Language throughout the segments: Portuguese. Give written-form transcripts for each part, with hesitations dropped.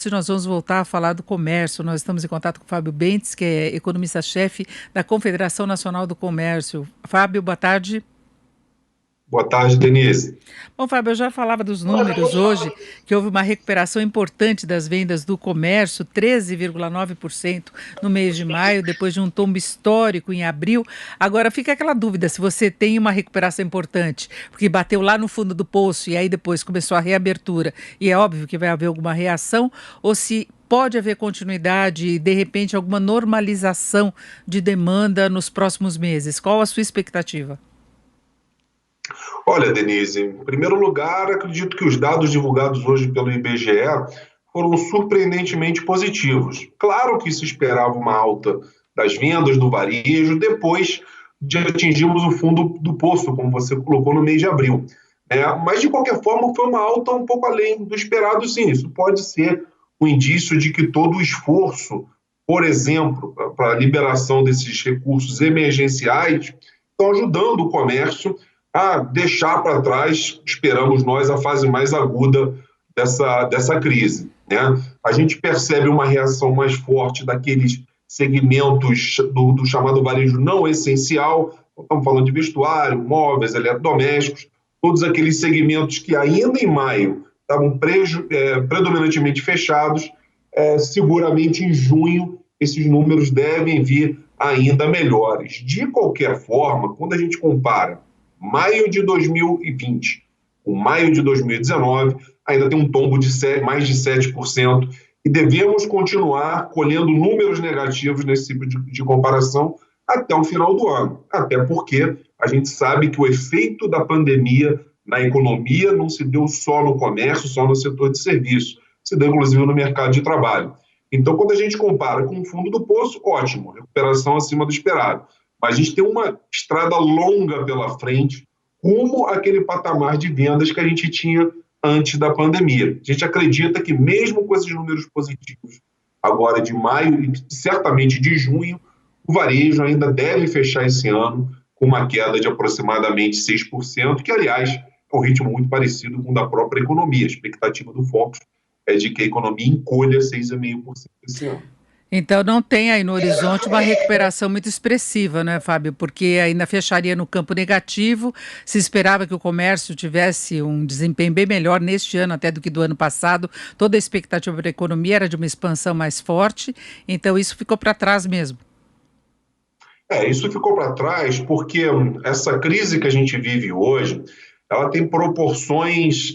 Nós vamos voltar a falar do comércio. Nós estamos em contato com o Fábio Bentes, que é economista-chefe da Confederação Nacional do Comércio. Fábio, boa tarde. Boa tarde, Denise. Bom, Fábio, eu já falava dos números hoje, que houve uma recuperação importante das vendas do comércio, 13,9% no mês de maio, depois de um tombo histórico em abril. Agora fica aquela dúvida se você tem uma recuperação importante, porque bateu lá no fundo do poço e aí depois começou a reabertura, e é óbvio que vai haver alguma reação, ou se pode haver continuidade e, de repente, alguma normalização de demanda nos próximos meses. Qual a sua expectativa? Olha, Denise, em primeiro lugar, acredito que os dados divulgados hoje pelo IBGE foram surpreendentemente positivos. Claro que se esperava uma alta das vendas do varejo depois de atingirmos o fundo do poço, como você colocou no mês de abril. Mas, de qualquer forma, foi uma alta um pouco além do esperado, sim. Isso pode ser um indício de que todo o esforço, por exemplo, para a liberação desses recursos emergenciais, estão ajudando o comércio a deixar para trás, esperamos nós, a fase mais aguda dessa crise. Né? A gente percebe uma reação mais forte daqueles segmentos do chamado varejo não essencial, estamos falando de vestuário, móveis, eletrodomésticos, todos aqueles segmentos que ainda em maio estavam predominantemente fechados, seguramente em junho esses números devem vir ainda melhores. De qualquer forma, quando a gente compara maio de 2020, com maio de 2019, ainda tem um tombo de mais de 7%, e devemos continuar colhendo números negativos nesse tipo de comparação até o final do ano. Até porque a gente sabe que o efeito da pandemia na economia não se deu só no comércio, só no setor de serviço, se deu inclusive no mercado de trabalho. Então, quando a gente compara com o fundo do poço, ótimo, recuperação acima do esperado. Mas a gente tem uma estrada longa pela frente, rumo àquele patamar de vendas que a gente tinha antes da pandemia. A gente acredita que mesmo com esses números positivos, agora de maio e certamente de junho, o varejo ainda deve fechar esse ano com uma queda de aproximadamente 6%, que, aliás, é um ritmo muito parecido com o da própria economia. A expectativa do Focus é de que a economia encolha 6,5% esse ano. Então não tem aí no horizonte uma recuperação muito expressiva, né, Fábio? Porque ainda fecharia no campo negativo. Se esperava que o comércio tivesse um desempenho bem melhor neste ano até do que do ano passado. Toda a expectativa da economia era de uma expansão mais forte. Então isso ficou para trás mesmo. Isso ficou para trás porque essa crise que a gente vive hoje, ela tem proporções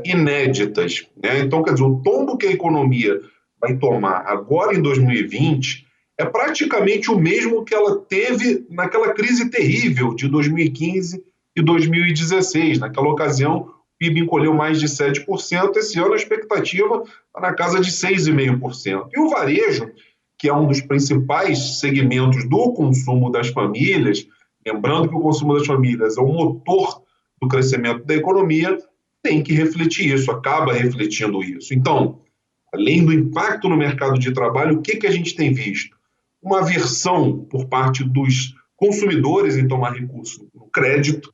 inéditas. Né? Então, quer dizer, o tombo que a economia vai tomar agora em 2020 é praticamente o mesmo que ela teve naquela crise terrível de 2015 e 2016. Naquela ocasião, o PIB encolheu mais de 7%, esse ano a expectativa está na casa de 6,5%. E o varejo, que é um dos principais segmentos do consumo das famílias, lembrando que o consumo das famílias é o motor do crescimento da economia, tem que refletir isso, acaba refletindo isso. Então, além do impacto no mercado de trabalho, o que a gente tem visto? Uma aversão por parte dos consumidores em tomar recurso no crédito,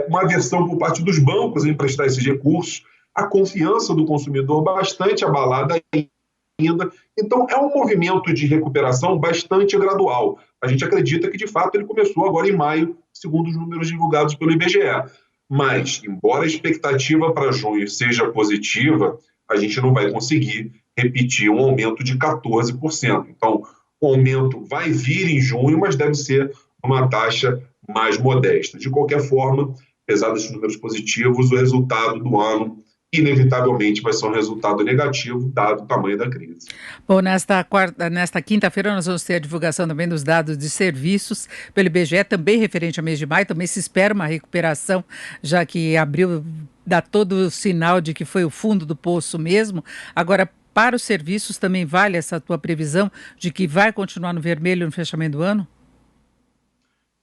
uma aversão por parte dos bancos em prestar esses recursos, a confiança do consumidor bastante abalada ainda. Então, é um movimento de recuperação bastante gradual. A gente acredita que, de fato, ele começou agora em maio, segundo os números divulgados pelo IBGE. Mas, embora a expectativa para junho seja positiva, a gente não vai conseguir repetir um aumento de 14%. Então, o aumento vai vir em junho, mas deve ser uma taxa mais modesta. De qualquer forma, apesar desses números positivos, o resultado do ano inevitavelmente vai ser um resultado negativo, dado o tamanho da crise. Bom, nesta quinta-feira nós vamos ter a divulgação também dos dados de serviços pelo IBGE, também referente ao mês de maio, também se espera uma recuperação, já que abril dá todo o sinal de que foi o fundo do poço mesmo. Agora, para os serviços também vale essa tua previsão de que vai continuar no vermelho no fechamento do ano?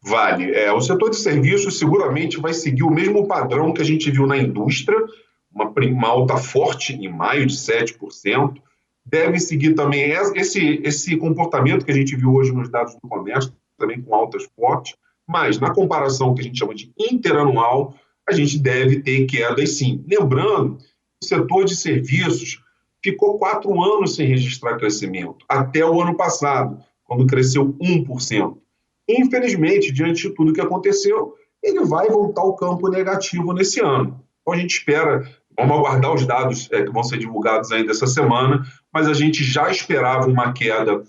Vale. O setor de serviços seguramente vai seguir o mesmo padrão que a gente viu na indústria, uma alta forte em maio de 7%, deve seguir também esse comportamento que a gente viu hoje nos dados do comércio, também com altas fortes, mas na comparação que a gente chama de interanual, a gente deve ter quedas sim. Lembrando, o setor de serviços ficou 4 anos sem registrar crescimento, até o ano passado, quando cresceu 1%. Infelizmente, diante de tudo que aconteceu, ele vai voltar ao campo negativo nesse ano. Então a gente espera, vamos aguardar os dados que vão ser divulgados ainda essa semana, mas a gente já esperava uma queda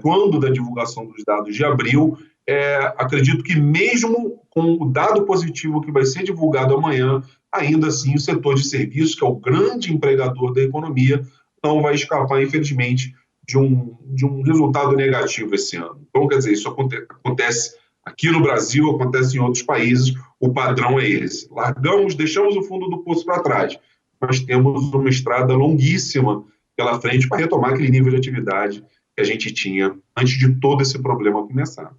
quando da divulgação dos dados de abril. Acredito que mesmo com o dado positivo que vai ser divulgado amanhã, ainda assim o setor de serviços, que é o grande empregador da economia, não vai escapar, infelizmente, de um resultado negativo esse ano. Então, quer dizer, isso acontece aqui no Brasil, acontece em outros países, o padrão é esse. Deixamos o fundo do poço para trás, mas temos uma estrada longuíssima pela frente para retomar aquele nível de atividade que a gente tinha antes de todo esse problema começar.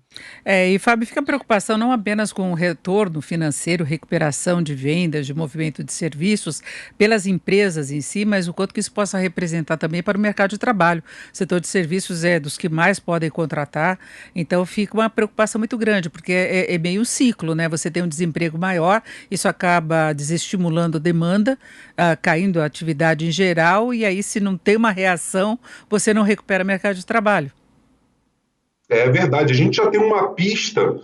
E Fábio, fica a preocupação não apenas com o retorno financeiro, recuperação de vendas, de movimento de serviços pelas empresas em si, mas o quanto que isso possa representar também para o mercado de trabalho. O setor de serviços é dos que mais podem contratar, então fica uma preocupação muito grande, porque é meio um ciclo, né? Você tem um desemprego maior, isso acaba desestimulando a demanda, caindo a atividade em geral, e aí se não tem uma reação, você não recupera o mercado de trabalho. É verdade, a gente já tem uma pista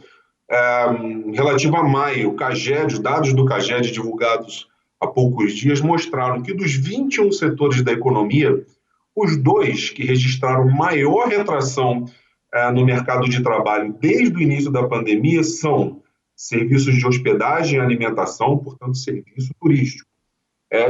relativa a maio. O CAGED, os dados do CAGED divulgados há poucos dias mostraram que dos 21 setores da economia, os dois que registraram maior retração no mercado de trabalho desde o início da pandemia são serviços de hospedagem e alimentação, portanto, serviço turístico,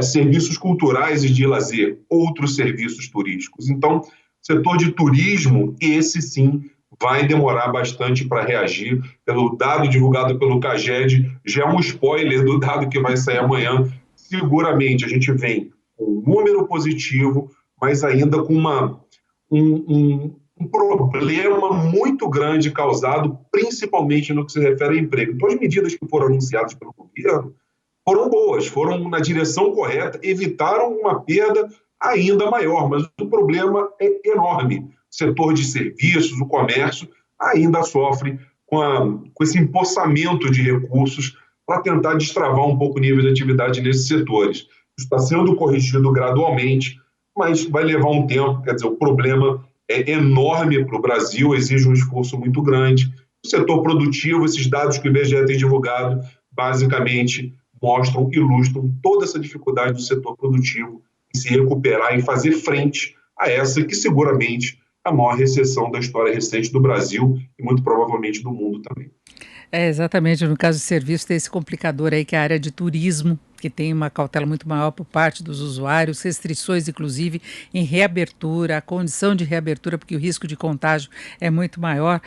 serviços culturais e de lazer, outros serviços turísticos. Então, setor de turismo, esse sim vai demorar bastante para reagir. Pelo dado divulgado pelo CAGED, já é um spoiler do dado que vai sair amanhã. Seguramente a gente vem com um número positivo, mas ainda com um problema muito grande causado principalmente no que se refere a emprego. Então, as medidas que foram anunciadas pelo governo foram boas, foram na direção correta, evitaram uma perda ainda maior, mas o problema é enorme. O setor de serviços, o comércio, ainda sofre com esse empossamento de recursos para tentar destravar um pouco o nível de atividade nesses setores. Isso está sendo corrigido gradualmente, mas vai levar um tempo. Quer dizer, o problema é enorme para o Brasil, exige um esforço muito grande. O setor produtivo, esses dados que o IBGE tem divulgado, basicamente mostram, ilustram toda essa dificuldade do setor produtivo em se recuperar, em fazer frente a essa que seguramente é a maior recessão da história recente do Brasil e muito provavelmente do mundo também. Exatamente, no caso de serviço tem esse complicador aí que é a área de turismo, que tem uma cautela muito maior por parte dos usuários, restrições inclusive em reabertura, a condição de reabertura, porque o risco de contágio é muito maior,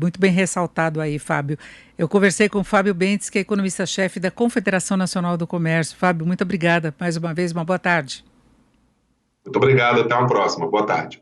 muito bem ressaltado aí, Fábio. Eu conversei com o Fábio Bentes, que é economista-chefe da Confederação Nacional do Comércio. Fábio, muito obrigada mais uma vez, uma boa tarde. Muito obrigado, até uma próxima, boa tarde.